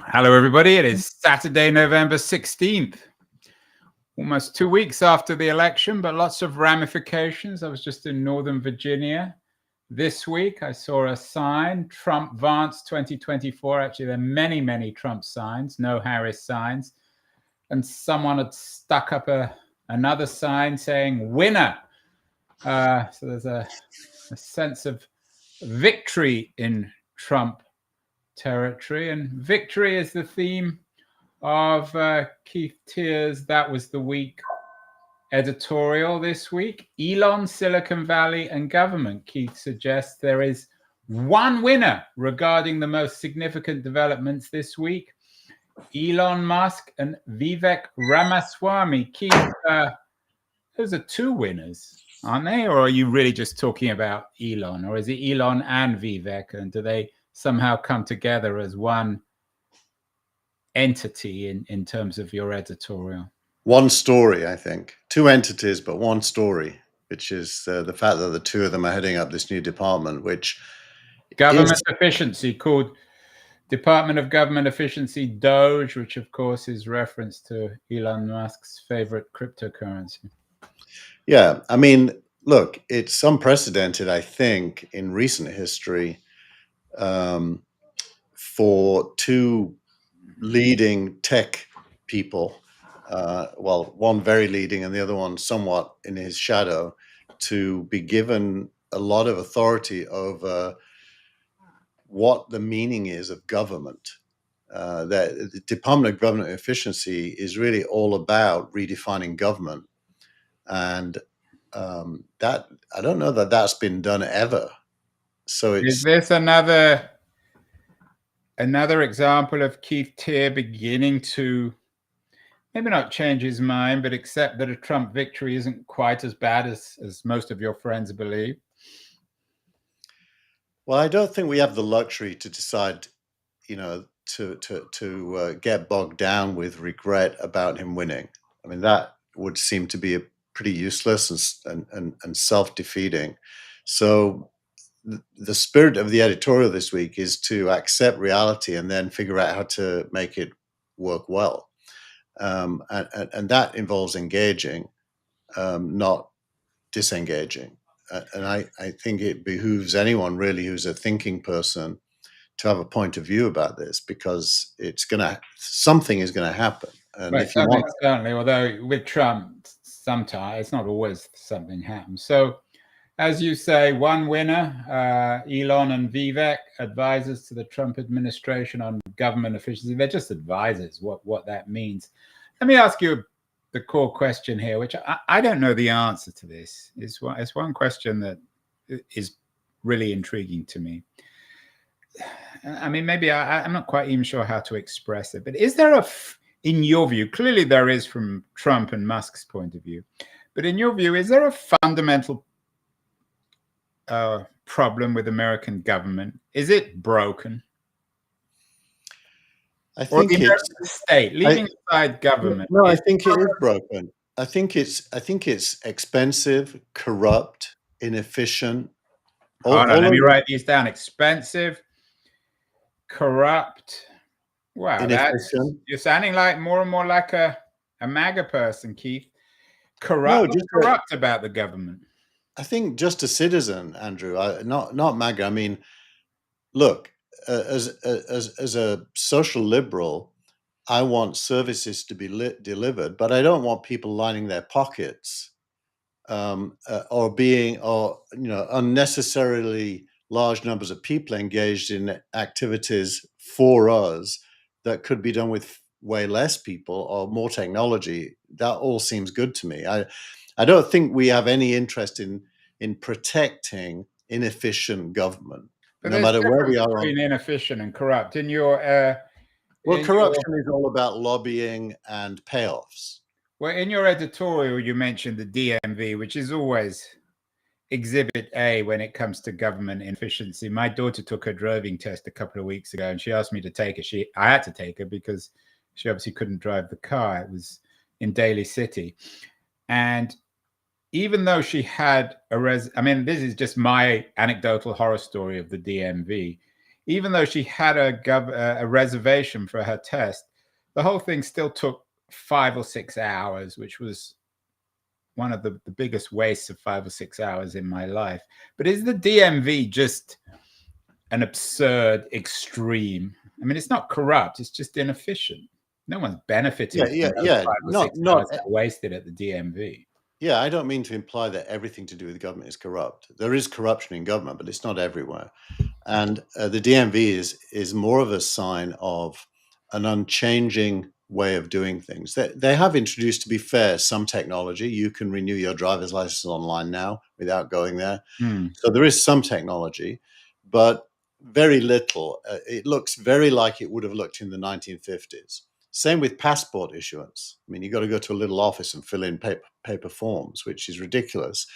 Hello, everybody. It is Saturday, November 16th. Almost 2 weeks after the election, but lots of ramifications. I was just in Northern Virginia this week. I saw a sign, Trump Vance 2024. Actually, there are many, many Trump signs, no Harris signs. And someone had stuck up another sign saying winner. So there's a sense of victory in Trump territory. And victory is the theme of Keith Tear's That Was the Week editorial this week. Elon, Silicon Valley, and government. Keith suggests there is one winner regarding the most significant developments this week. Elon Musk and Vivek Ramaswamy. Keith, those are two winners, aren't they? Or are you really just talking about Elon? Or is it Elon and Vivek? And do they somehow come together as one entity in terms of your editorial? One story, I think. Two entities, but one story, which is the fact that the two of them are heading up this new department, which government efficiency, called Department of Government Efficiency, Doge, which of course is reference to Elon Musk's favorite cryptocurrency. Yeah, I mean, look, it's unprecedented, I think, in recent history for two leading tech people, well, one very leading and the other one somewhat in his shadow, to be given a lot of authority over what the meaning is of government. That the Department of Government Efficiency is really all about redefining government, and that I don't know that that's been done ever. So is this another example of Keith Tear beginning to maybe not change his mind, but accept that a Trump victory isn't quite as bad as most of your friends believe? Well, I don't think we have the luxury to decide, to get bogged down with regret about him winning. I mean, that would seem to be pretty useless and self-defeating. So the spirit of the editorial this week is to accept reality and then figure out how to make it work well. And that involves engaging, not disengaging. And I think it behooves anyone really who's a thinking person to have a point of view about this, because something is going to happen. And right, certainly, although with Trump, sometimes it's not always something happens. So, as you say, one winner, Elon and Vivek, advisors to the Trump administration on government efficiency. They're just advisors, what that means. Let me ask you the core question here, which I don't know the answer to this. It's one question that is really intriguing to me. I mean, maybe I'm not quite even sure how to express it, but is there in your view, clearly there is from Trump and Musk's point of view, but in your view, is there a fundamental problem with American government? Is it broken? I think it's the state, leaving aside government. No, I think it is broken. I think it's expensive, corrupt, inefficient. Let me write these down. Expensive, corrupt. Wow, you're sounding like more and more like a MAGA person, Keith. Corrupt, corrupt about the government. I think just a citizen, Andrew. Not MAGA. I mean, look, as a social liberal, I want services to be delivered, but I don't want people lining their pockets or unnecessarily large numbers of people engaged in activities for us that could be done with way less people or more technology. That all seems good to me. I don't think we have any interest in protecting inefficient government, but no matter where we are. Between inefficient and corrupt, in your corruption is all about lobbying and payoffs. Well, in your editorial, you mentioned the DMV, which is always Exhibit A when it comes to government efficiency. My daughter took her driving test a couple of weeks ago, and she asked me to take it. I had to take her because she obviously couldn't drive the car. It was in Daly City. And even though she had I mean, this is just my anecdotal horror story of the DMV. even though she had a reservation for her test, the whole thing still took 5 or 6 hours, which was one of the biggest wastes of 5 or 6 hours in my life. But is the DMV just an absurd extreme? I mean, it's not corrupt, it's just inefficient. No one's benefiting from those 5 or 6 hours that are wasted at the DMV. Yeah, I don't mean to imply that everything to do with government is corrupt. There is corruption in government, but it's not everywhere. And the DMV is more of a sign of an unchanging way of doing things. They have introduced, to be fair, some technology. You can renew your driver's license online now without going there. So there is some technology, but very little. It looks very like it would have looked in the 1950s. Same with passport issuance. I mean, you've got to go to a little office and fill in paper forms, which is ridiculous.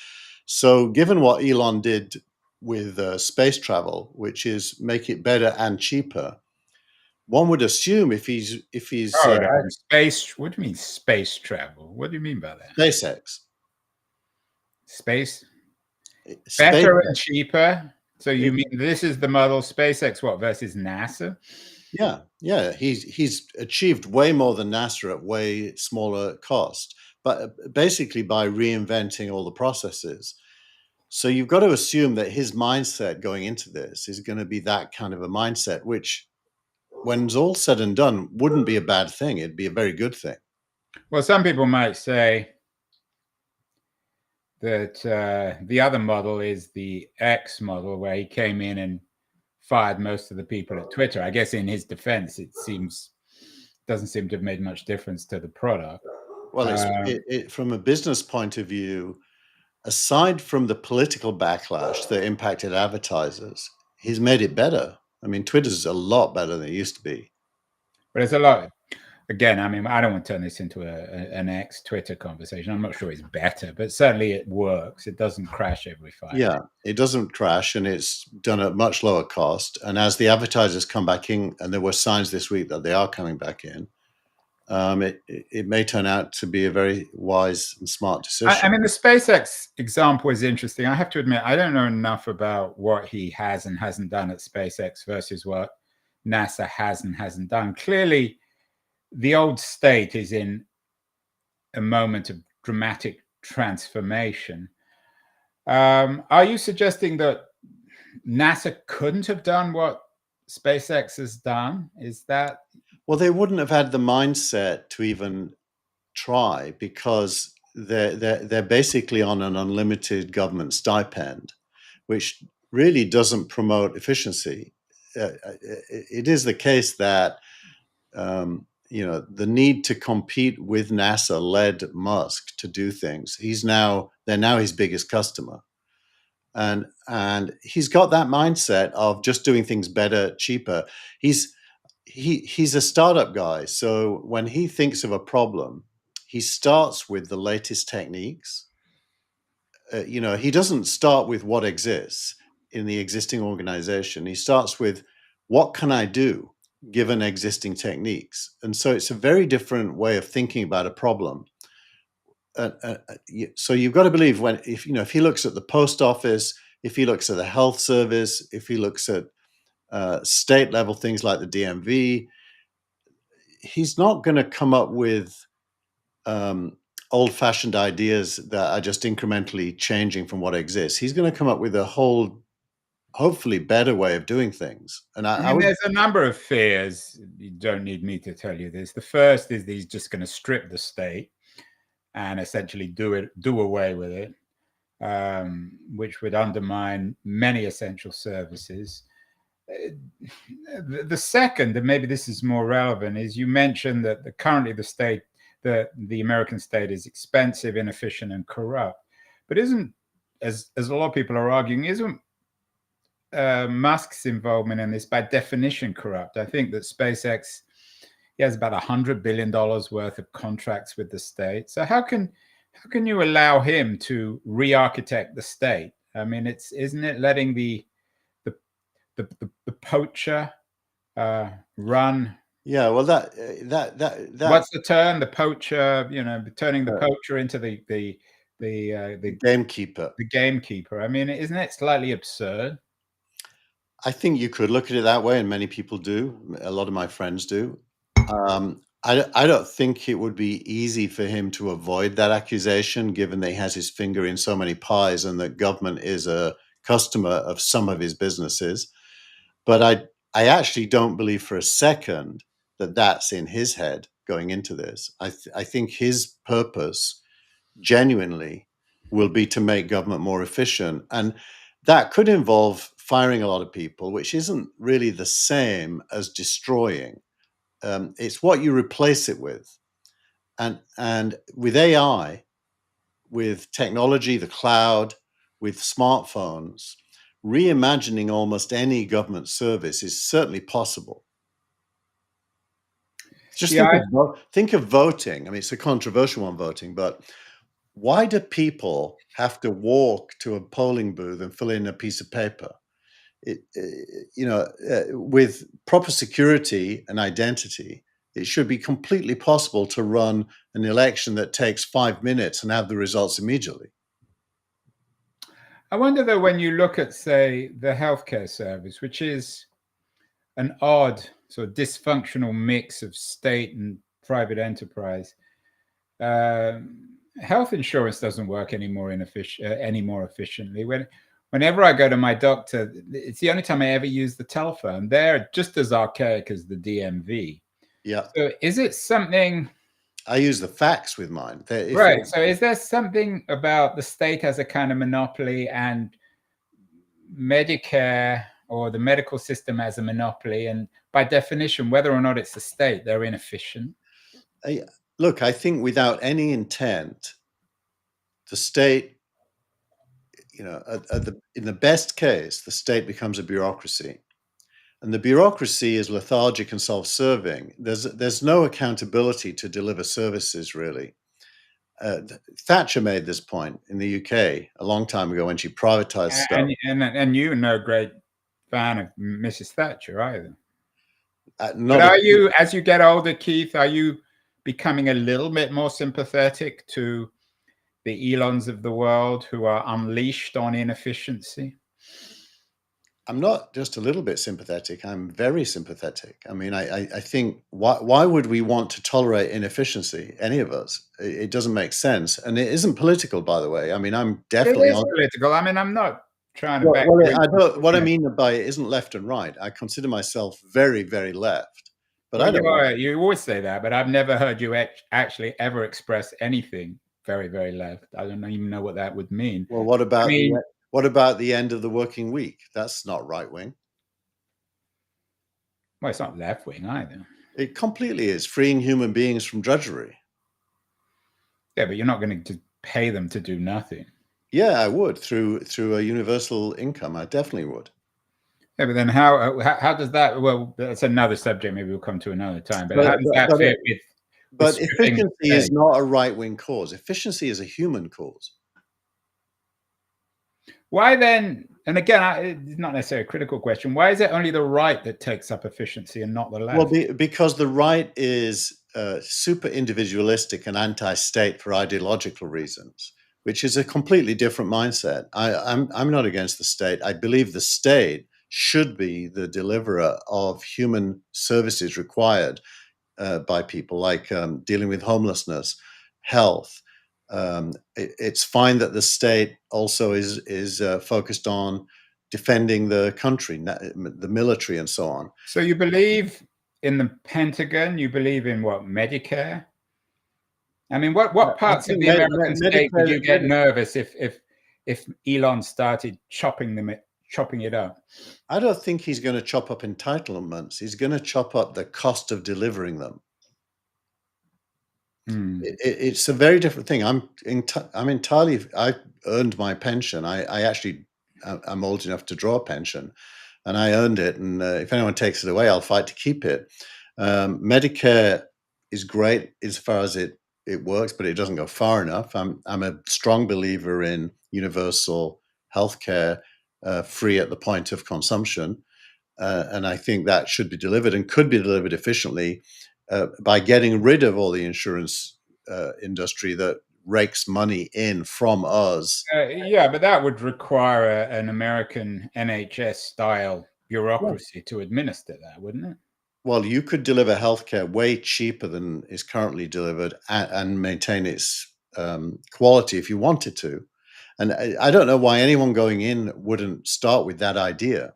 So given what Elon did with space travel, which is make it better and cheaper, one would assume if he's space. What do you mean space travel? What do you mean by that? SpaceX. Space better and cheaper. So you mean this is the model SpaceX what versus NASA? Yeah. He's achieved way more than NASA at way smaller cost, but basically by reinventing all the processes. So you've got to assume that his mindset going into this is going to be that kind of a mindset, which, when it's all said and done, wouldn't be a bad thing. It'd be a very good thing. Well, some people might say that the other model is the X model, where he came in and fired most of the people at Twitter. I guess in his defense, it doesn't seem to have made much difference to the product. Well, from a business point of view, aside from the political backlash that impacted advertisers, he's made it better. I mean, Twitter's a lot better than it used to be. But it's a lot. Again, I mean, I don't want to turn this into an ex-Twitter conversation. I'm not sure it's better, but certainly it works. It doesn't crash every 5 minutes. Yeah, it doesn't crash, and it's done at much lower cost. And as the advertisers come back in, and there were signs this week that they are coming back in, it may turn out to be a very wise and smart decision. I mean, the SpaceX example is interesting. I have to admit, I don't know enough about what he has and hasn't done at SpaceX versus what NASA has and hasn't done. Clearly, the old state is in a moment of dramatic transformation. Are you suggesting that NASA couldn't have done what SpaceX has done? Is that... Well, they wouldn't have had the mindset to even try, because they're basically on an unlimited government stipend, which really doesn't promote efficiency. It is the case that the need to compete with NASA led Musk to do things. They're now his biggest customer, and he's got that mindset of just doing things better, cheaper. He's a startup guy, so when he thinks of a problem, he starts with the latest techniques. He doesn't start with what exists in the existing organization. He starts with, what can I do given existing techniques? And so it's a very different way of thinking about a problem. So you've got to believe if he looks at the post office, if he looks at the health service, if he looks at state level things like the DMV, he's not going to come up with old-fashioned ideas that are just incrementally changing from what exists. He's going to come up with a whole, hopefully, better way of doing things. And there's a number of fears. You don't need me to tell you this. The first is that he's just going to strip the state and essentially do away with it, which would undermine many essential services. The second, and maybe this is more relevant, is you mentioned that currently the American state is expensive, inefficient, and corrupt. But isn't, as a lot of people are arguing, isn't Musk's involvement in this by definition corrupt? I think that SpaceX, he has about $100 billion worth of contracts with the state. So how can you allow him to re-architect the state? I mean, isn't it letting the poacher run? Yeah, well, that what's the term? The poacher, turning the poacher into the gamekeeper. The gamekeeper. I mean, isn't it slightly absurd? I think you could look at it that way, and many people do. A lot of my friends do. I don't think it would be easy for him to avoid that accusation, given that he has his finger in so many pies and that government is a customer of some of his businesses. But I actually don't believe for a second that that's in his head going into this. I think his purpose genuinely will be to make government more efficient. And that could involve firing a lot of people, which isn't really the same as destroying. It's what you replace it with. And with AI, with technology, the cloud, with smartphones, reimagining almost any government service is certainly possible. Just think of voting. I mean, it's a controversial one, voting, but why do people have to walk to a polling booth and fill in a piece of paper? With proper security and identity, it should be completely possible to run an election that takes 5 minutes and have the results immediately. I wonder, though, when you look at, say, the healthcare service, which is an odd sort of dysfunctional mix of state and private enterprise, health insurance doesn't work any more efficiently. Whenever I go to my doctor, it's the only time I ever use the telephone. They're just as archaic as the DMV. Yeah. So is it something? I use the fax with mine. Right. So is there something about the state as a kind of monopoly and Medicare or the medical system as a monopoly, and by definition, whether or not it's the state, they're inefficient? Look, I think without any intent, the state, in the best case, the state becomes a bureaucracy. And the bureaucracy is lethargic and self-serving. There's no accountability to deliver services, really. Thatcher made this point in the UK a long time ago when she privatized stuff. And you're no great fan of Mrs. Thatcher either. But are you, as you get older, Keith, are you becoming a little bit more sympathetic to the Elons of the world who are unleashed on inefficiency? I'm not just a little bit sympathetic. I'm very sympathetic. I mean, I think why would we want to tolerate inefficiency? Any of us? It doesn't make sense, and it isn't political, by the way. I mean, I'm definitely political. I mean, I'm not trying to. What I mean by it isn't left and right. I consider myself very, very left, but you always say that, but I've never heard you actually ever express anything very, very left. I don't even know what that would mean. Well, what about the end of the working week? That's not right wing. Well, it's not left wing either. It completely is. Freeing human beings from drudgery. Yeah, but you're not going to pay them to do nothing. Yeah, I would through a universal income. I definitely would. Yeah, but then how does that? Well, that's another subject. Maybe we'll come to another time. But how does that fit with? But efficiency is not a right wing cause. Efficiency is a human cause. Why then, and again, it's not necessarily a critical question, why is it only the right that takes up efficiency and not the left? Well, because the right is super individualistic and anti-state for ideological reasons, which is a completely different mindset. I'm not against the state. I believe the state should be the deliverer of human services required by people, like dealing with homelessness, health. It's fine that the state also is focused on defending the country, the military, and so on. So you believe in the Pentagon? You believe in what, Medicare? I mean, what parts of the American state would you get nervous if Elon started chopping it up? I don't think he's going to chop up entitlements. He's going to chop up the cost of delivering them. It's a very different thing. I earned my pension. I'm old enough to draw a pension, and I earned it. And if anyone takes it away, I'll fight to keep it. Medicare is great as far as it works, but it doesn't go far enough. I'm a strong believer in universal healthcare, free at the point of consumption, and I think that should be delivered and could be delivered efficiently. By getting rid of all the insurance industry that rakes money in from us. Yeah, but that would require an American NHS style bureaucracy to administer that, wouldn't it? Well, you could deliver healthcare way cheaper than is currently delivered and maintain its quality if you wanted to. And I don't know why anyone going in wouldn't start with that idea.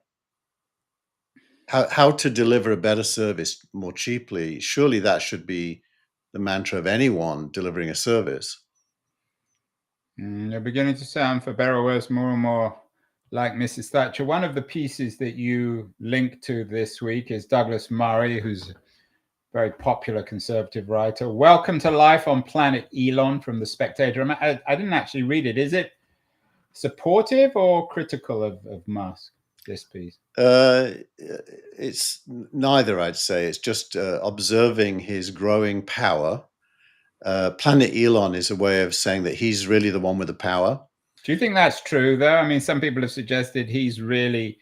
How to deliver a better service more cheaply. Surely that should be the mantra of anyone delivering a service. You're beginning to sound, for better or worse, more and more like Mrs. Thatcher. One of the pieces that you linked to this week is Douglas Murray, who's a very popular conservative writer. Welcome to Life on Planet Elon from The Spectator. I didn't actually read it. Is it supportive or critical of Musk, this piece? It's neither, I'd say. It's just observing his growing power. Planet Elon is a way of saying that he's really the one with the power. Do you think that's true, though? I mean, some people have suggested he's really,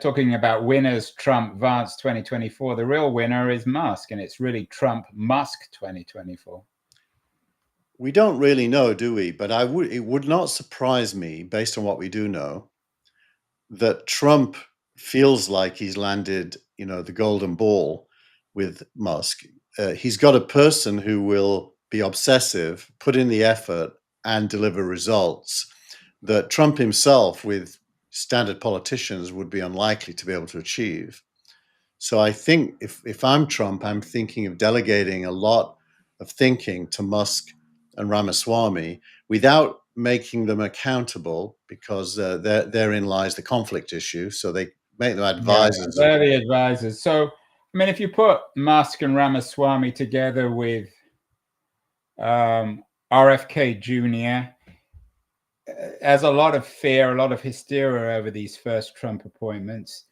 talking about winners, Trump, Vance 2024. The real winner is Musk, and it's really Trump-Musk 2024. We don't really know, do we? But it would not surprise me, based on what we do know, that Trump feels like he's landed, the golden ball with Musk. He's got a person who will be obsessive, put in the effort, and deliver results that Trump himself, with standard politicians, would be unlikely to be able to achieve. So I think if I'm Trump, I'm thinking of delegating a lot of thinking to Musk and Ramaswamy without making them accountable, because therein lies the conflict issue. So they make them advisors. Yeah, they're the advisors. So, I mean, if you put Musk and Ramaswamy together with RFK Jr., there's a lot of fear, a lot of hysteria over these first Trump appointments.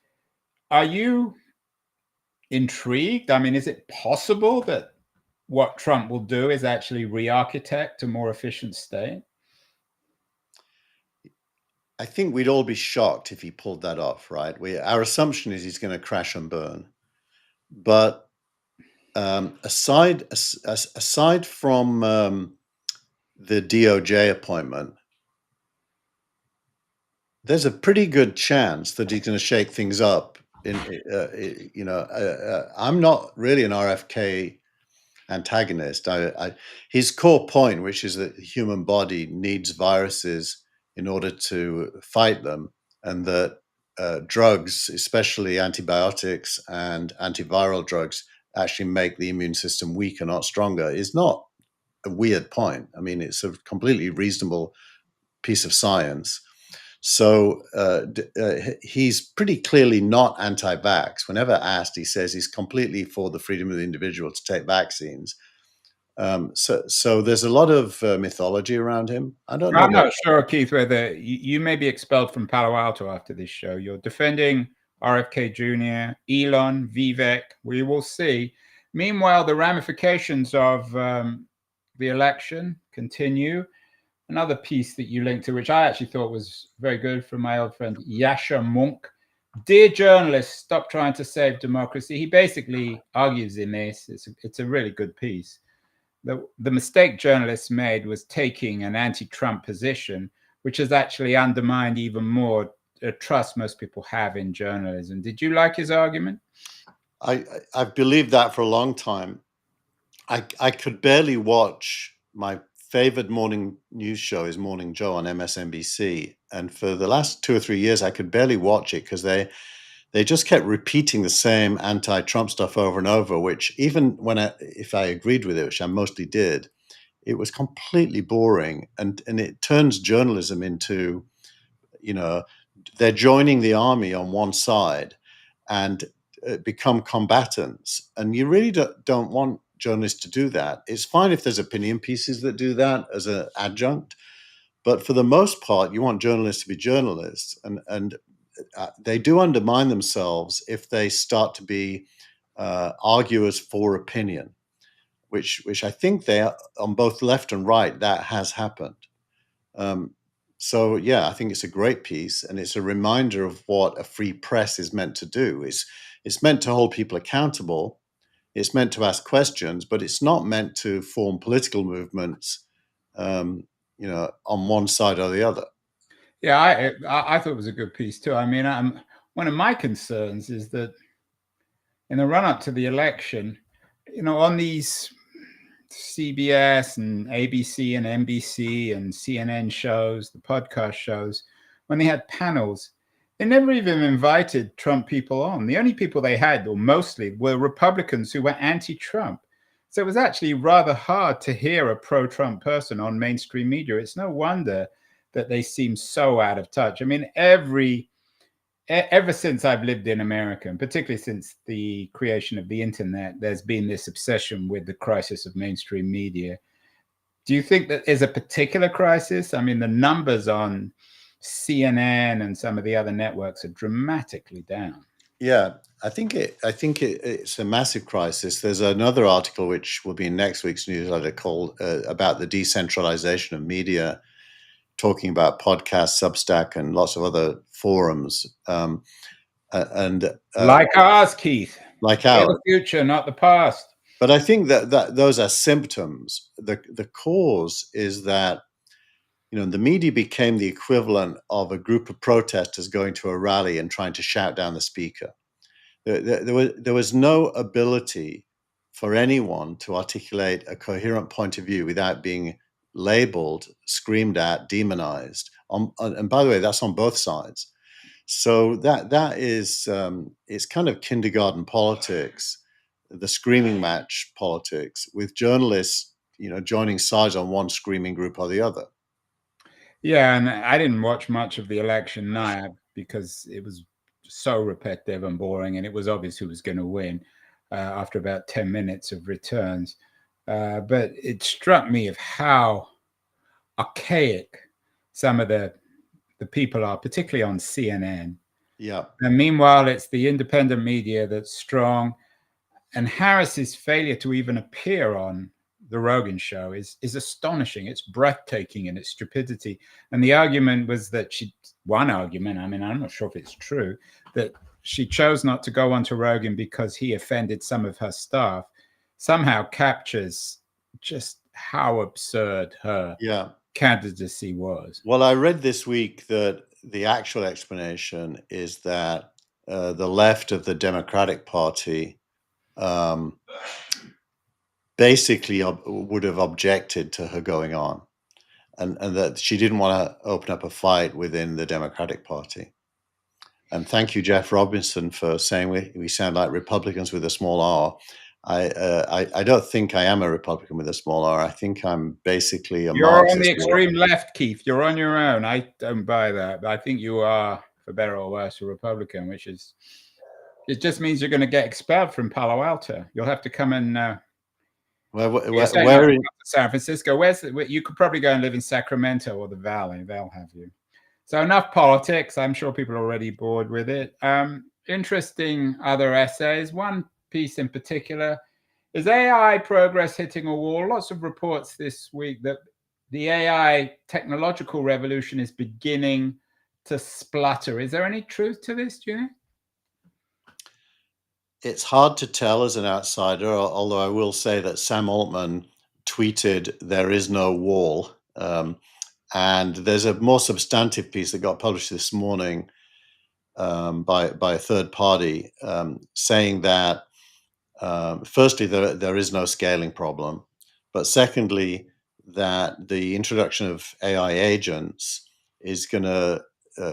Are you intrigued? I mean, is it possible that what Trump will do is actually re-architect a more efficient state? I think we'd all be shocked if he pulled that off, right? Our assumption is he's going to crash and burn. But aside from the DOJ appointment, there's a pretty good chance that he's going to shake things up. I'm not really an RFK antagonist. His core point, which is that the human body needs viruses in order to fight them, and that drugs, especially antibiotics and antiviral drugs, actually make the immune system weaker, not stronger, is not a weird point. I mean, it's a completely reasonable piece of science. So he's pretty clearly not anti-vax. Whenever asked, he says he's completely for the freedom of the individual to take vaccines. So there's a lot of mythology around him. I don't know. I'm not sure, Keith, whether you may be expelled from Palo Alto after this show. You're defending RFK Jr., Elon, Vivek. We will see. Meanwhile, the ramifications of the election continue. Another piece that you linked to, which I actually thought was very good, from my old friend Yasha Monk. Dear journalists, stop trying to save democracy. He basically argues in this. It's a really good piece. The mistake journalists made was taking an anti-Trump position, which has actually undermined even more trust most people have in journalism. Did you like his argument? I've believed that for a long time. I could barely watch. My favorite morning news show is Morning Joe on MSNBC. And for the last 2 or 3 years, I could barely watch it because they just kept repeating the same anti-Trump stuff over and over, which even if I agreed with it, which I mostly did, it was completely boring. And it turns journalism into, they're joining the army on one side and become combatants. And you really don't want journalists to do that. It's fine if there's opinion pieces that do that as an adjunct, but for the most part, you want journalists to be journalists, and they do undermine themselves if they start to be arguers for opinion, which I think they are on both left and right. That has happened. So yeah, I think it's a great piece, and it's a reminder of what a free press is meant to do. It's meant to hold people accountable. It's meant to ask questions, but it's not meant to form political movements, on one side or the other. Yeah, I thought it was a good piece too. I mean, one of my concerns is that in the run-up to the election, on these CBS and ABC and NBC and CNN shows, the podcast shows, when they had panels, they never even invited Trump people on. The only people they had, or mostly, were Republicans who were anti-Trump. So it was actually rather hard to hear a pro-Trump person on mainstream media. It's no wonder that they seem so out of touch. I mean, ever since I've lived in America, and particularly since the creation of the internet, there's been this obsession with the crisis of mainstream media. Do you think that is a particular crisis? I mean, the numbers on CNN and some of the other networks are dramatically down. Yeah, I think it's a massive crisis. There's another article which will be in next week's newsletter called about the decentralization of media, talking about podcasts, Substack, and lots of other forums. Like ours, Keith. Like ours. The future, not the past. But I think that those are symptoms. The cause is that the media became the equivalent of a group of protesters going to a rally and trying to shout down the speaker. There was no ability for anyone to articulate a coherent point of view without being labeled, screamed at, demonized. And by the way, that's on both sides. So that is it's kind of kindergarten politics, the screaming match politics, with journalists, joining sides on one screaming group or the other. Yeah, and I didn't watch much of the election night because it was so repetitive and boring, and it was obvious who was going to win after about 10 minutes of returns. But it struck me of how archaic some of the people are, particularly on CNN. Yeah. And meanwhile, it's the independent media that's strong. And Harris's failure to even appear on the Rogan show is astonishing. It's breathtaking in its stupidity. And the argument was that one argument, I mean, I'm not sure if it's true, that she chose not to go onto Rogan because he offended some of her staff, somehow captures just how absurd her candidacy was. Well, I read this week that the actual explanation is that the left of the Democratic Party basically would have objected to her going on, and that she didn't want to open up a fight within the Democratic Party. And thank you, Jeff Robinson, for saying we sound like Republicans with a small r. I don't think I am a Republican with a small r. I think I'm basically a You're Marxist. on the extreme left, Keith. You're on your own. I don't buy that. But I think you are, for better or worse, a Republican, it just means you're going to get expelled from Palo Alto. You'll have to come and where in San Francisco. You could probably go and live in Sacramento or the Valley. They'll have you. So enough politics. I'm sure people are already bored with it. Interesting other essays. One piece in particular is AI progress hitting a wall. Lots of reports this week that the AI technological revolution is beginning to splutter. Is there any truth to this, do you think? It's hard to tell as an outsider, although I will say that Sam Altman tweeted, "There is no wall." And there's a more substantive piece that got published this morning by a third party saying that, firstly, there is no scaling problem, but secondly, that the introduction of AI agents is going to,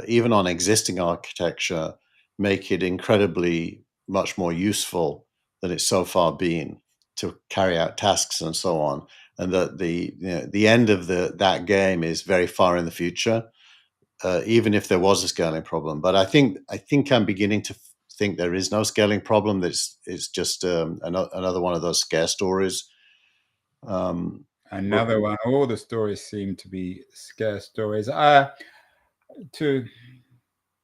even on existing architecture, make it incredibly much more useful than it's so far been to carry out tasks and so on. And that the end of that game is very far in the future, even if there was a scaling problem. But I think I'm beginning to think there is no scaling problem. It's just another one of those scare stories. Another one. All the stories seem to be scare stories. To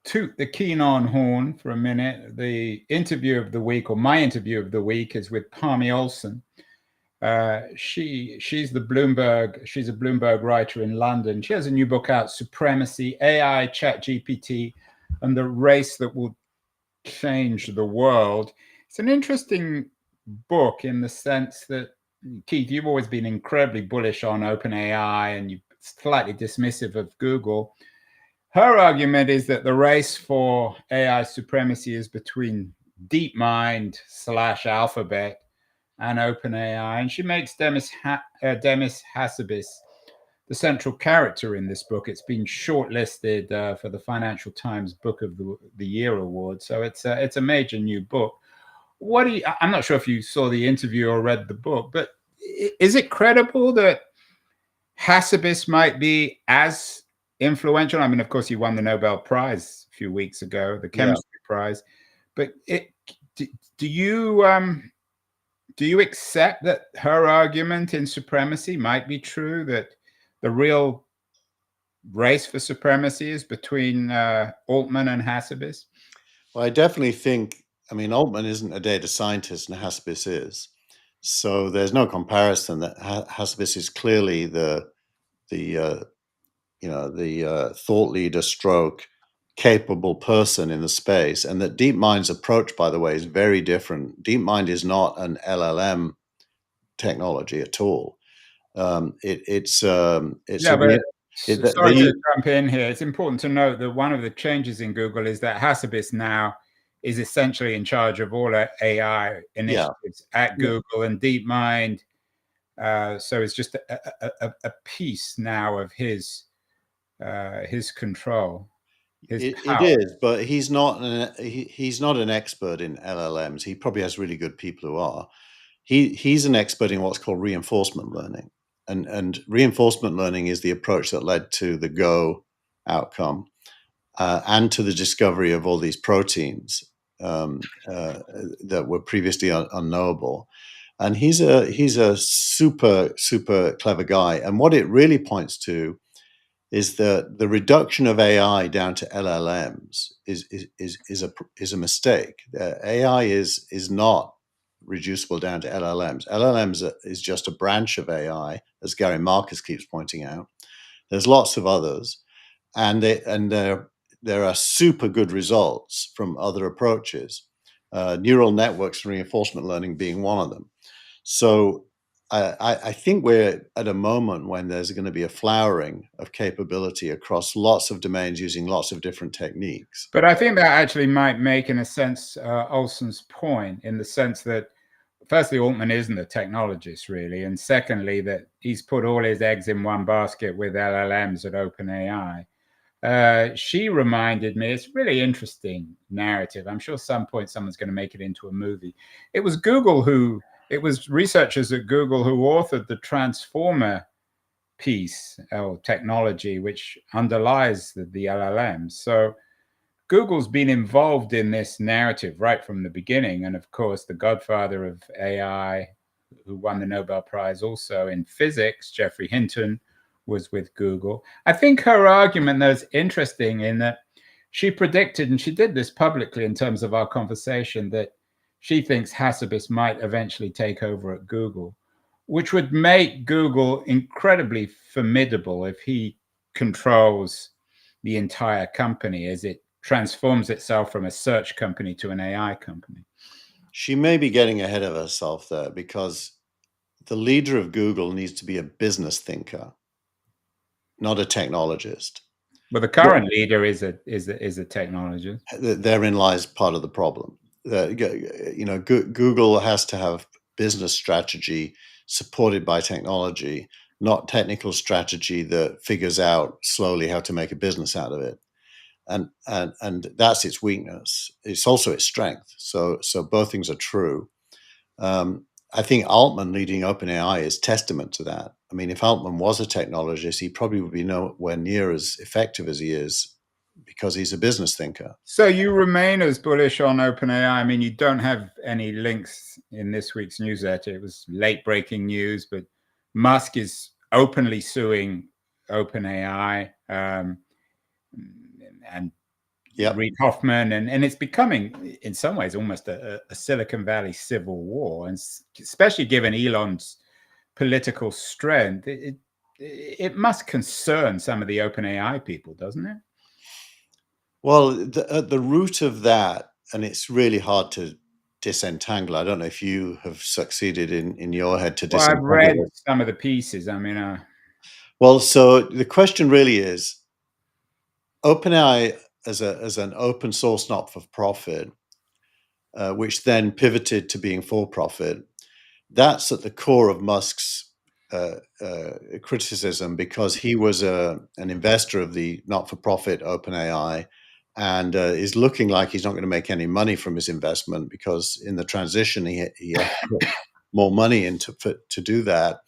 toot the keen on horn for a minute, the interview of the week, or my interview of the week, is with Palmy Olson. She's a Bloomberg writer in London. She has a new book out, Supremacy, AI, ChatGPT, and the Race That Will Change the World. It's an interesting book in the sense that, Keith, you've always been incredibly bullish on OpenAI and you're slightly dismissive of Google. Her argument is that the race for AI supremacy is between DeepMind / Alphabet and OpenAI, and she makes Demis Hassabis the central character in this book. It's been shortlisted for the Financial Times Book of the Year award, so it's a major new book. What do you? I'm not sure if you saw the interview or read the book, but is it credible that Hassabis might be as influential? I mean, of course, he won the Nobel Prize a few weeks ago, the chemistry prize. But do you accept that her argument in supremacy might be true? That the real race for supremacy is between Altman and Hassabis? Well, I definitely think. I mean, Altman isn't a data scientist, and Hassabis is. So there's no comparison. That Hassabis is clearly the thought leader stroke capable person in the space, and that DeepMind's approach, by the way, is very different. DeepMind is not an LLM technology at all. It's sorry to jump in here. It's important to note that one of the changes in Google is that Hassabis now is essentially in charge of all AI initiatives at Google and DeepMind. So it's just a piece now of his control. It is, but he's not an expert in LLMs. He probably has really good people who are. He's an expert in what's called reinforcement learning, and reinforcement learning is the approach that led to the Go outcome and to the discovery of all these proteins that were previously unknowable. And he's a super clever guy. And what it really points to is that the reduction of AI down to LLMs is a mistake. AI is not reducible down to LLMs. LLMs is just a branch of AI, as Gary Marcus keeps pointing out. There's lots of others, and there are super good results from other approaches. Neural networks and reinforcement learning being one of them. So I think we're at a moment when there's going to be a flowering of capability across lots of domains using lots of different techniques. But I think that actually might make, in a sense, Olson's point, in the sense that, firstly, Altman isn't a technologist, really. And secondly, that he's put all his eggs in one basket with LLMs at OpenAI. She reminded me, it's a really interesting narrative. I'm sure some point someone's going to make it into a movie. It was researchers at Google who authored the transformer piece or technology which underlies the LLMs. So Google's been involved in this narrative right from the beginning. And of course, the godfather of AI, who won the Nobel Prize also in physics, Geoffrey Hinton, was with Google. I think her argument, though, is interesting in that she predicted, and she did this publicly in terms of our conversation, that she thinks Hassabis might eventually take over at Google, which would make Google incredibly formidable if he controls the entire company as it transforms itself from a search company to an AI company. She may be getting ahead of herself there, because the leader of Google needs to be a business thinker, not a technologist. Well, the current leader is a technologist. Therein lies part of the problem. Google has to have business strategy supported by technology, not technical strategy that figures out slowly how to make a business out of it. And that's its weakness. It's also its strength. So both things are true. I think Altman leading OpenAI is testament to that. I mean, if Altman was a technologist, he probably would be nowhere near as effective as he is, because he's a business thinker. So you remain as bullish on OpenAI. I mean, you don't have any links in this week's newsletter. It was late breaking news, but Musk is openly suing OpenAI and Reid Hoffman, and it's becoming, in some ways, almost a Silicon Valley civil war, and especially given Elon's political strength, it must concern some of the OpenAI people, doesn't it? Well, at the root of that, and it's really hard to disentangle. I don't know if you have succeeded in your head to disentangle. Well, I've read some of the pieces. I mean, well, so the question really is, OpenAI as an open source not for profit, which then pivoted to being for profit, that's at the core of Musk's criticism, because he was an investor of the not-for-profit OpenAI, and is looking like he's not going to make any money from his investment, because in the transition he had to put more money into to do that.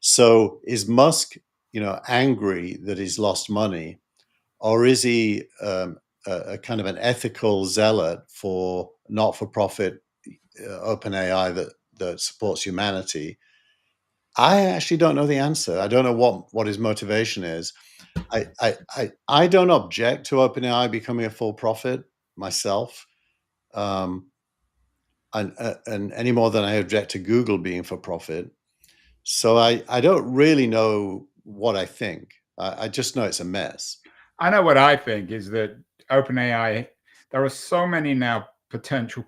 So is Musk, angry that he's lost money, or is he a kind of an ethical zealot for not-for-profit OpenAI that supports humanity? I actually don't know the answer. I don't know what his motivation is. I don't object to OpenAI becoming a full profit myself, and any more than I object to Google being for profit. So I don't really know what I think. I just know it's a mess. I know what I think is that OpenAI, there are so many now potential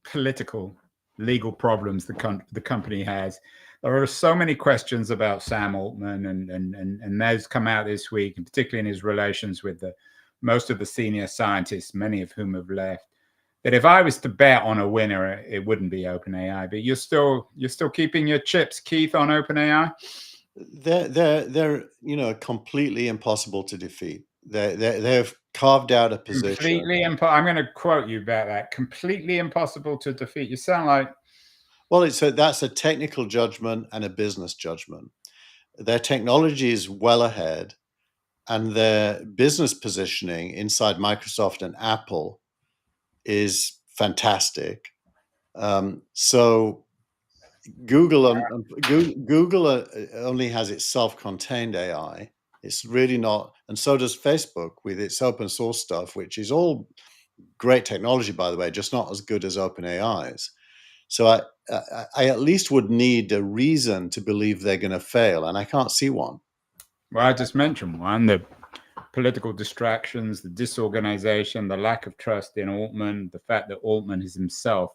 political, legal problems the company has. There are so many questions about Sam Altman, and those come out this week, and particularly in his relations with most of the senior scientists, many of whom have left, that if I was to bet on a winner, it wouldn't be OpenAI. But you're still keeping your chips, Keith, on OpenAI? They're completely impossible to defeat. They've carved out a position. Completely I'm going to quote you about that. Completely impossible to defeat. You sound like... Well, that's a technical judgment and a business judgment. Their technology is well ahead, and their business positioning inside Microsoft and Apple is fantastic. So Google only has its self-contained AI. It's really not, and so does Facebook with its open source stuff, which is all great technology, by the way, just not as good as OpenAI's. So I at least would need a reason to believe they're going to fail, and I can't see one. Well, I just mentioned one: the political distractions, the disorganization, the lack of trust in Altman, the fact that Altman is himself.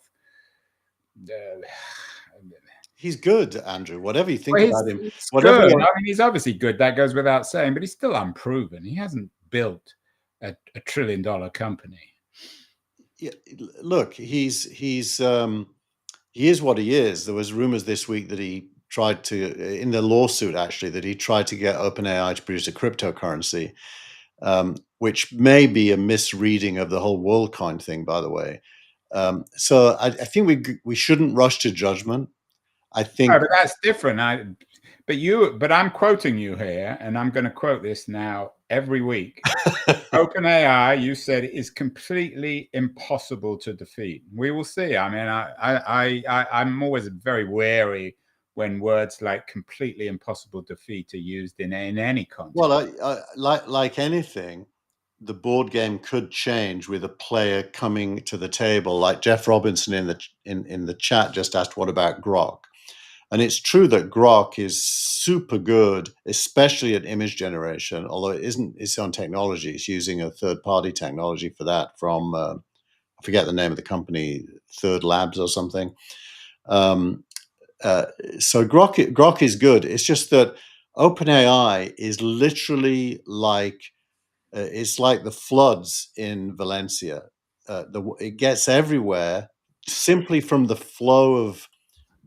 He's good, Andrew. Whatever you think about him, whatever. Good. I mean, he's obviously good. That goes without saying. But he's still unproven. He hasn't built a $1 trillion company. Yeah, look, he is what he is. There was rumors this week that he tried to, in the lawsuit actually, that he tried to get OpenAI to produce a cryptocurrency, which may be a misreading of the whole WorldCoin thing, by the way. So I think we shouldn't rush to judgment. I think, but that's different. But I'm quoting you here, and I'm going to quote this now every week. OpenAI, you said, is completely impossible to defeat. We will see. I mean, I'm always very wary when words like completely impossible defeat are used in any context. Well, like anything, the board game could change with a player coming to the table. Like Jeff Robinson in the chat just asked, what about Grok? And it's true that Grok is super good, especially at image generation, although it isn't its own technology. It's using a third-party technology for that from, I forget the name of the company, Third Labs or something. So Grok is good. It's just that OpenAI is literally like, it's like the floods in Valencia. It gets everywhere simply from the flow of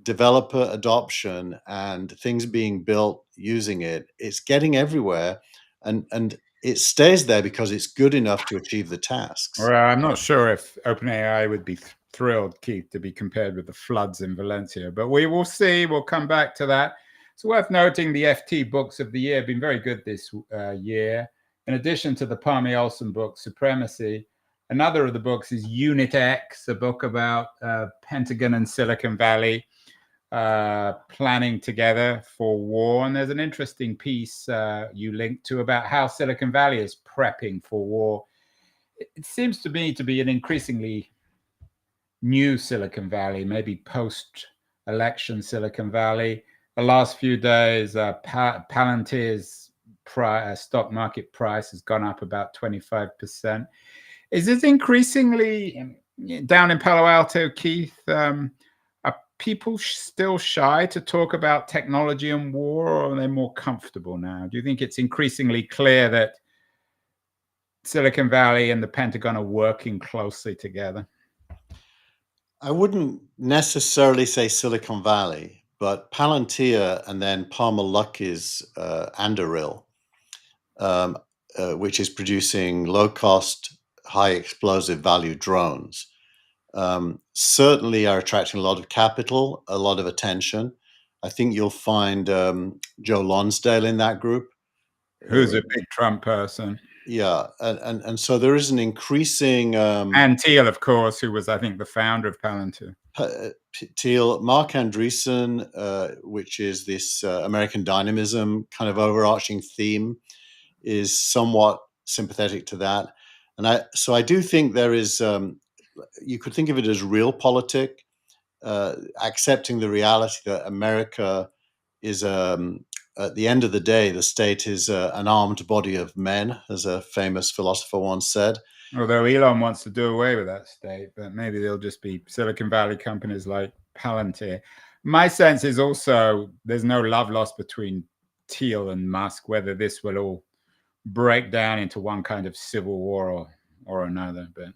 developer adoption and things being built using it. It's getting everywhere, and it stays there because it's good enough to achieve the tasks. Well, I'm not sure if OpenAI would be thrilled, Keith, to be compared with the floods in Valencia, but we will see. We'll come back to that. It's worth noting the FT books of the year have been very good this year. In addition to the Palmy Olson book, Supremacy, another of the books is Unit X, a book about Pentagon and Silicon Valley planning together for war. And there's an interesting piece you linked to about how Silicon Valley is prepping for war. It seems to me to be an increasingly new Silicon Valley, maybe post-election Silicon Valley. The last few days, Palantir's stock market price has gone up about 25%. Is it increasingly, down in Palo Alto, Keith, are people still shy to talk about technology and war, or are they more comfortable now? Do you think it's increasingly clear that Silicon Valley and the Pentagon are working closely together? I wouldn't necessarily say Silicon Valley, but Palantir and then Palmer Luckey's Anduril, um, which is producing low-cost, high-explosive value drones, certainly are attracting a lot of capital, a lot of attention. I think you'll find Joe Lonsdale in that group. Who's a big Trump person? Yeah, and so there is an increasing And Thiel, of course, who was, I think, the founder of Palantir. Thiel, Mark Andreessen, which is this American dynamism kind of overarching theme, is somewhat sympathetic to that. And I do think there is, you could think of it as realpolitik, accepting the reality that America is, at the end of the day, the state is an armed body of men, as a famous philosopher once said. Although Elon wants to do away with that state, but maybe they'll just be Silicon Valley companies like Palantir. My sense is also there's no love lost between Thiel and Musk, whether this will all break down into one kind of civil war or another. But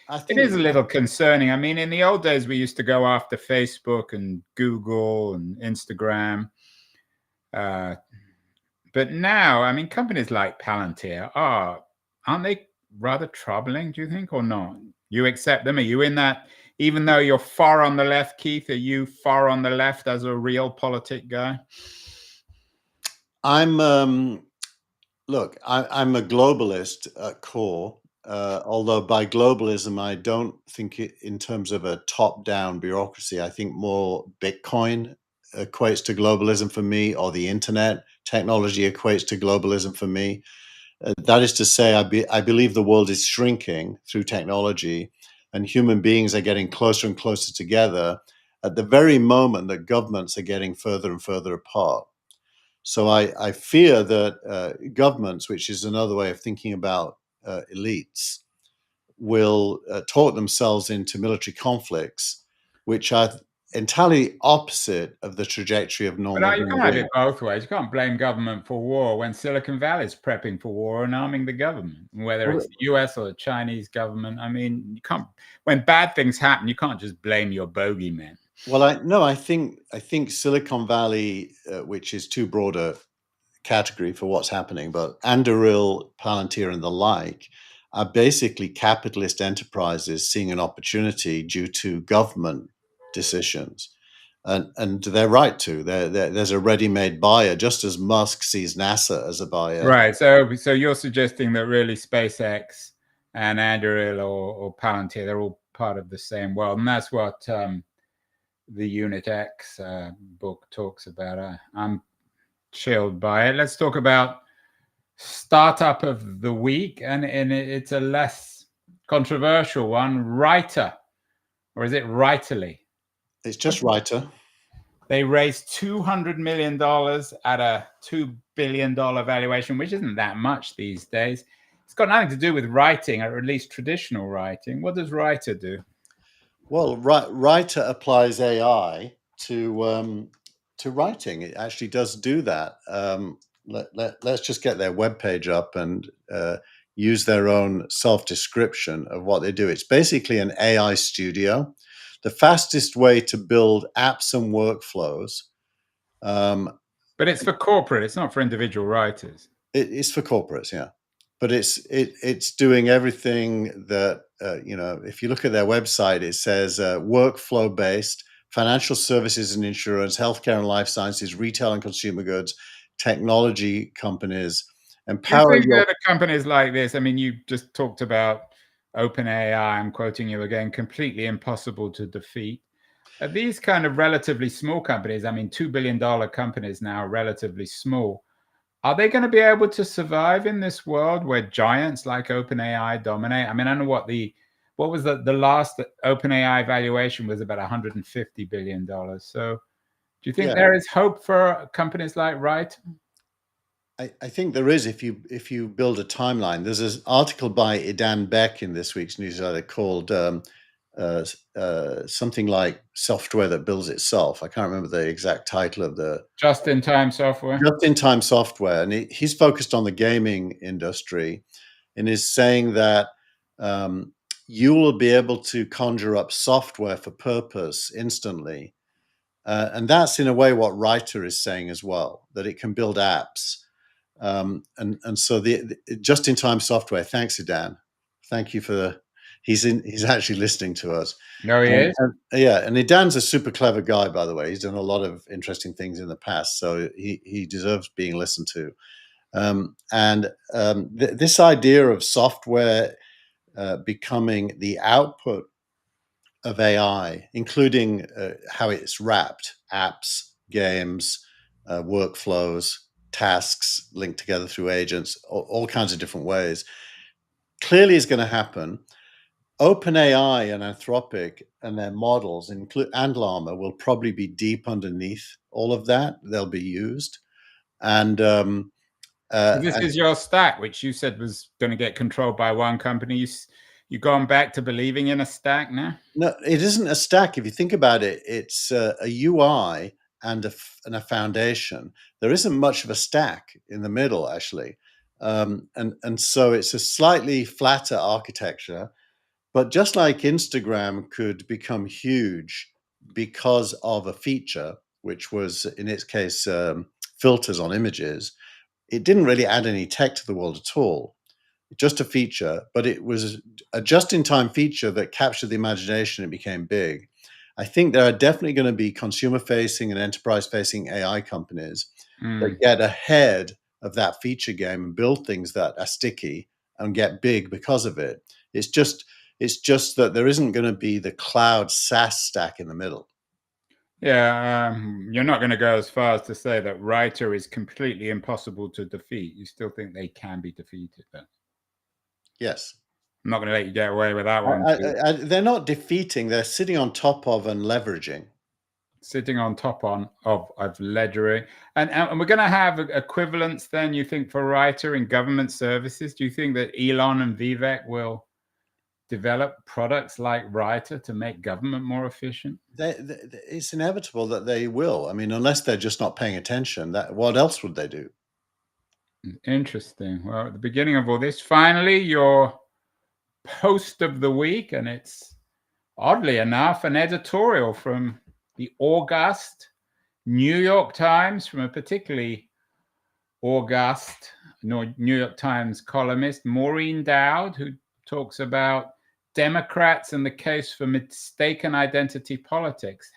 I think it is a little concerning. I mean, in the old days, we used to go after Facebook and Google and Instagram. But now, I mean, companies like Palantir aren't they rather troubling, do you think, or not? You accept them? Are you in that, even though you're far on the left, Keith, are you far on the left as a realpolitik guy? I'm look, I'm a globalist at core, although by globalism I don't think it in terms of a top-down bureaucracy. I think more Bitcoin equates to globalism for me, or the internet technology equates to globalism for me. That is to say, I believe the world is shrinking through technology, and human beings are getting closer and closer together at the very moment that governments are getting further and further apart. So I fear that governments, which is another way of thinking about elites, will talk themselves into military conflicts, which are entirely opposite of the trajectory of normal But you can't have well-being. it both ways. You can't blame government for war when Silicon Valley is prepping for war and arming the government, whether it's the US or the Chinese government. I mean, you can't, when bad things happen, you can't just blame your bogeymen. Well, I think Silicon Valley, which is too broad a category for what's happening, but Anduril, Palantir, and the like are basically capitalist enterprises seeing an opportunity due to government decisions. And they're right to. There's a ready-made buyer, just as Musk sees NASA as a buyer. Right. So you're suggesting that really SpaceX and Anduril or Palantir, they're all part of the same world, and that's what the Unit X book talks about. I'm chilled by it. Let's talk about startup of the week, and it's a less controversial one. Writer, or is it Writerly? It's just Writer. They raised $200 million at a $2 billion valuation, which isn't that much these days. It's got nothing to do with writing, or at least traditional writing. What does Writer do? Well, Writer applies AI to writing. It actually does do that. Let's just get their webpage up and use their own self-description of what they do. It's basically an AI studio, the fastest way to build apps and workflows. But it's for corporate. It's not for individual writers. It's for corporates, yeah. But it's doing everything that if you look at their website, it says workflow based, financial services and insurance, healthcare and life sciences, retail and consumer goods, technology companies, empower. Do you think that companies like this? I mean, you just talked about OpenAI. I'm quoting you again. Completely impossible to defeat. Are these kind of relatively small companies? I mean, $2 billion companies now are relatively small. Are they going to be able to survive in this world where giants like OpenAI dominate? I mean, I know what was the last OpenAI valuation was about $150 billion. So do you think there is hope for companies like Writer? I think there is if you build a timeline. There's an article by Idan Beck in this week's newsletter called something like Software That Builds Itself. I can't remember the exact title of the Just-in-time software. Just-in-time software, and he's focused on the gaming industry. and is saying that you will be able to conjure up software for purpose instantly. And that's in a way what Writer is saying as well, that it can build apps. And so the just-in-time software. Thanks, Dan. Thank you for he's actually listening to us. No, he is. Yeah, and Dan's a super clever guy, by the way. He's done a lot of interesting things in the past, so he deserves being listened to. This idea of software becoming the output of AI, including how it's wrapped, apps, games, workflows, tasks linked together through agents, all kinds of different ways, clearly is going to happen. OpenAI and Anthropic and their models, and Llama, will probably be deep underneath all of that. They'll be used. And this is your stack, which you said was going to get controlled by one company. You've gone back to believing in a stack now? No, it isn't a stack. If you think about it, it's a UI and a foundation. There isn't much of a stack in the middle, actually. And so it's a slightly flatter architecture. But just like Instagram could become huge because of a feature, which was, in its case, filters on images, it didn't really add any tech to the world at all. Just a feature, but it was a just-in-time feature that captured the imagination and became big. I think there are definitely going to be consumer-facing and enterprise-facing AI companies that get ahead of that feature game and build things that are sticky and get big because of it. It's just that there isn't going to be the cloud SaaS stack in the middle. Yeah, you're not going to go as far as to say that Writer is completely impossible to defeat. You still think they can be defeated, then? Yes. I'm not going to let you get away with that one. They're not defeating. They're sitting on top of and leveraging. Sitting on top of ledgering. And we're going to have equivalents then, you think, for Writer in government services? Do you think that Elon and Vivek will develop products like Writer to make government more efficient? It's inevitable that they will. I mean, unless they're just not paying attention, what else would they do? Interesting. Well, at the beginning of all this, finally, your post of the week, and it's, oddly enough, an editorial from the august New York Times, from a particularly august New York Times columnist, Maureen Dowd, who talks about Democrats and the case for mistaken identity politics.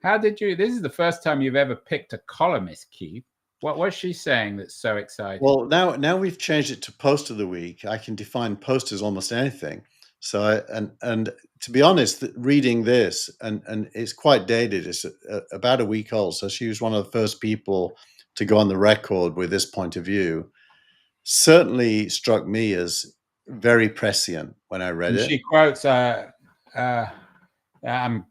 How did you, this is the first time you've ever picked a columnist, Keith. What was she saying that's so exciting? Well, now we've changed it to post of the week. I can define post as almost anything. So, and to be honest, reading this, and it's quite dated, it's about a week old. So she was one of the first people to go on the record with this point of view. Certainly struck me as very prescient when I read it. She quotes, I'm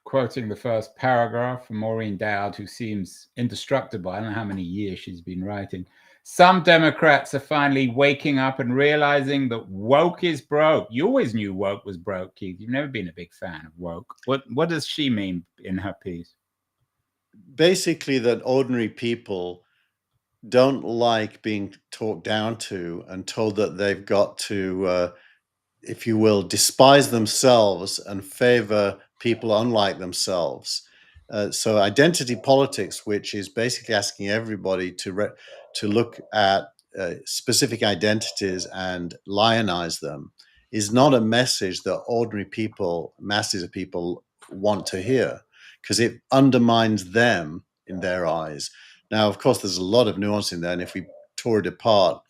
quoting the first paragraph from Maureen Dowd, who seems indestructible. I don't know how many years she's been writing. Some Democrats are finally waking up and realizing that woke is broke. You always knew woke was broke, Keith. You've never been a big fan of woke. What does she mean in her piece? Basically, that ordinary people don't like being talked down to and told that they've got to, if you will, despise themselves and favor people unlike themselves. So identity politics, which is basically asking everybody to look at specific identities and lionize them, is not a message that ordinary people, masses of people, want to hear, because it undermines them in their eyes. Now, of course, there's a lot of nuance in there, and if we tore it apart,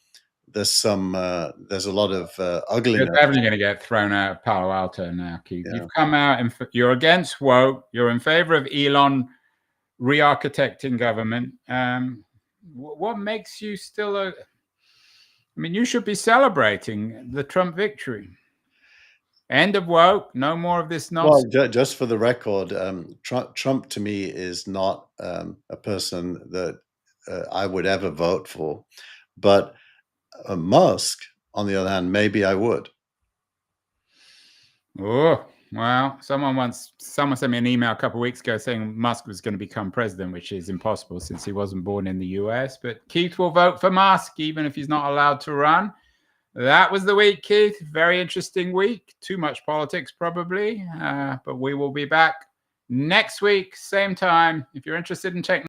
there's a lot of ugliness. You're definitely going to get thrown out of Palo Alto now, Keith. Yeah. You've come out and you're against woke. You're in favor of Elon re-architecting government. What makes you still I mean, you should be celebrating the Trump victory. End of woke. No more of this nonsense. Well, just for the record, Trump to me is not a person that I would ever vote for, but Musk, on the other hand, maybe I would. Oh, well, someone sent me an email a couple of weeks ago saying Musk was going to become president, which is impossible since he wasn't born in the US. But Keith will vote for Musk, even if he's not allowed to run. That was the week, Keith. Very interesting week. Too much politics, probably. But we will be back next week, same time. If you're interested in technology,